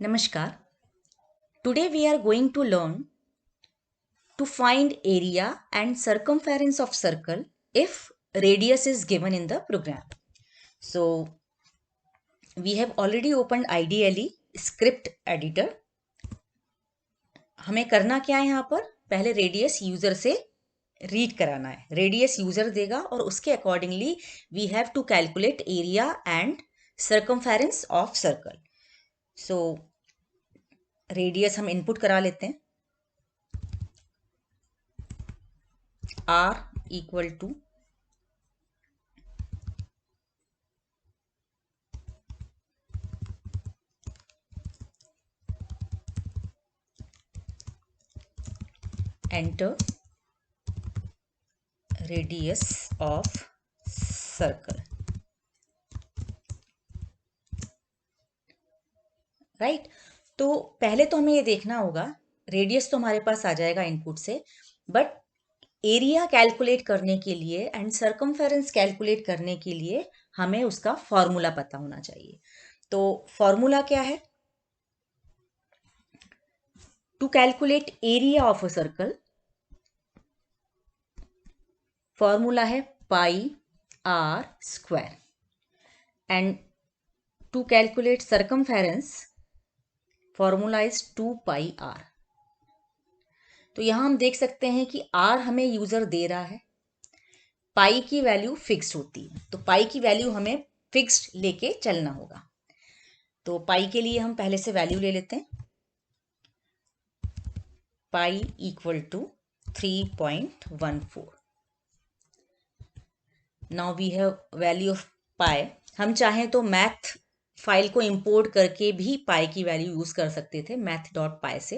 Namaskar. Today we are going to learn to find area and circumference of circle if radius is given in the program. So we have already opened IDLE script editor. हमें करना क्या है यहाँ पर? पहले radius user से read कराना है. रेडियस यूजर देगा और उसके accordingly we have to calculate area and circumference of circle. So radius हम इनपुट करा लेते हैं. R equal to enter radius of circle. Right तो पहले तो हमें ये देखना होगा, रेडियस तो हमारे पास आ जाएगा इनपुट से, बट एरिया कैलकुलेट करने के लिए एंड सर्कमफेरेंस कैलकुलेट करने के लिए हमें उसका फॉर्मूला पता होना चाहिए. तो फॉर्मूला क्या है? To calculate area of a circle formula है pi r square and to calculate circumference formula is 2 pi r. तो यहां हम देख सकते हैं कि आर हमें यूजर दे रहा है, पाई की वैल्यू फिक्स्ड होती है, तो पाई की वैल्यू हमें फिक्स्ड लेके चलना होगा. तो पाई के लिए हम पहले से वैल्यू ले लेते हैं. Pi equal to 3.14. Now we have value of pi. हम चाहें तो मैथ फाइल को इंपोर्ट करके भी पाई की वैल्यू यूज कर सकते थे math.py से,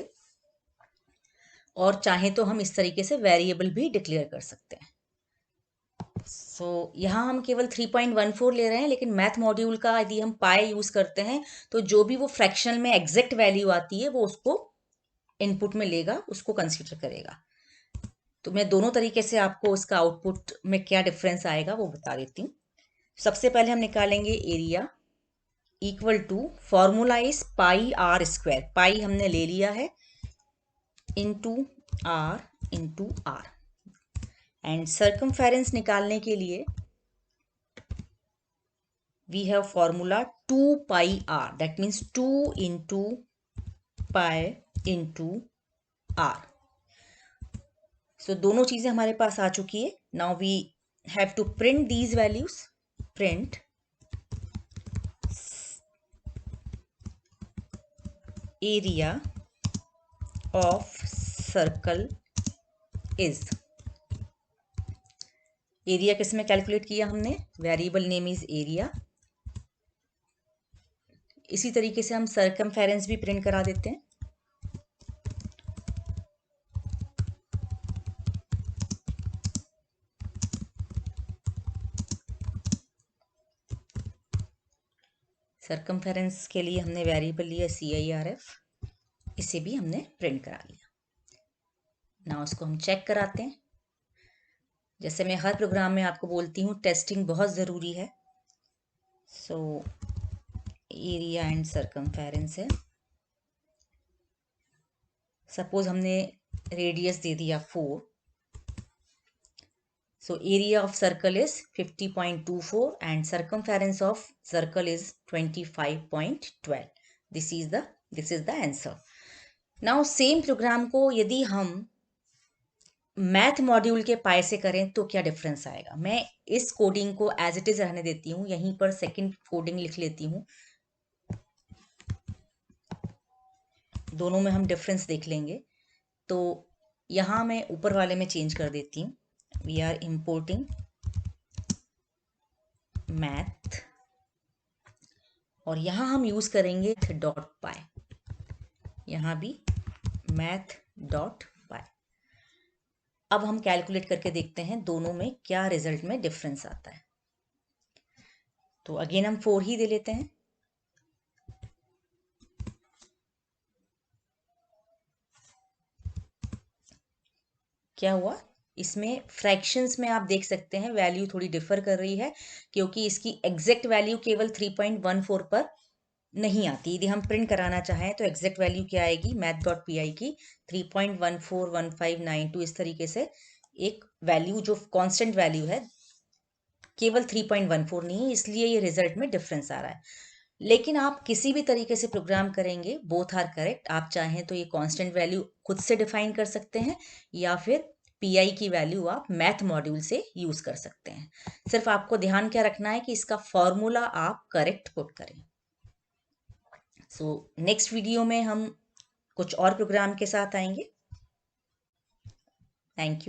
और चाहें तो हम इस तरीके से वेरिएबल भी डिक्लेयर कर सकते हैं. सो यहाँ हम केवल 3.14 ले रहे हैं, लेकिन मैथ मॉड्यूल का यदि हम पाई यूज करते हैं तो जो भी वो फ्रैक्शनल में एग्जैक्ट वैल्यू आती है वो उसको इनपुट में लेगा, उसको कंसीडर करेगा. तो मैं दोनों तरीके से आपको उसका आउटपुट में क्या डिफरेंस आएगा वो बता देती हूँ. सबसे पहले हम निकालेंगे area equal to, formula is pi r square, pi हमने ले लिया है, इंटू आर. एंड सर्कमफेरेंस निकालने के लिए we have formula 2 pi r, that means 2 into pi into r. So दोनों चीजें हमारे पास आ चुकी है. Now we have to print these values. Print area of circle is, area किस में कैलकुलेट किया हमने? Variable name is area. इसी तरीके से हम सर्कमफेरेंस भी प्रिंट करा देते हैं. सर्कमफेरेंस के लिए हमने वेरिएबल लिया CIRF, इसे भी हमने प्रिंट करा लिया. ना उसको हम चेक कराते हैं. जैसे मैं हर प्रोग्राम में आपको बोलती हूँ, टेस्टिंग बहुत ज़रूरी है. सो एरिया एंड सर्कमफेरेंस है. सपोज हमने रेडियस दे दिया 4. So area of circle is 50.24 and circumference of circle is 25.12. This is the answer. Now same program को यदि हम मैथ मॉड्यूल के पाई से करें तो क्या डिफरेंस आएगा? मैं इस कोडिंग को एज इट इज रहने देती हूँ, यहीं पर सेकंड कोडिंग लिख लेती हूँ. दोनों में हम डिफरेंस देख लेंगे. तो यहाँ मैं ऊपर वाले में चेंज कर देती हूँ. वी आर इंपोर्टिंग मैथ और यहाँ हम यूज करेंगे .py. यहाँ भी math.py. अब हम कैलकुलेट करके देखते हैं दोनों में क्या रिजल्ट में डिफरेंस आता है. तो अगेन हम 4 ही दे लेते हैं. क्या हुआ? इसमें फ्रैक्शंस में आप देख सकते हैं वैल्यू थोड़ी डिफर कर रही है, क्योंकि इसकी एग्जैक्ट वैल्यू केवल 3.14 पर नहीं आती। यदि हम प्रिंट कराना चाहें तो एग्जैक्ट वैल्यू क्या आएगी, मैथ डॉट पी आई की 3.141592, इस तरीके से एक वैल्यू जो कांस्टेंट वैल्यू है, केवल 3.14 नहीं है, इसलिए ये रिजल्ट में डिफरेंस आ रहा है। लेकिन आप किसी भी तरीके से प्रोग्राम करेंगे, बोथ आर करेक्ट। आप चाहें तो ये कांस्टेंट वैल्यू खुद से डिफाइन कर सकते हैं, या फिर पीआई की वैल्यू आप मैथ मॉड्यूल से यूज कर सकते हैं। सिर्फ आपको ध्यान क्या रखना है कि इसका फॉर्मूला आप करेक्ट पुट करें। सो नेक्स्ट वीडियो में हम कुछ और प्रोग्राम के साथ आएंगे। Thank you.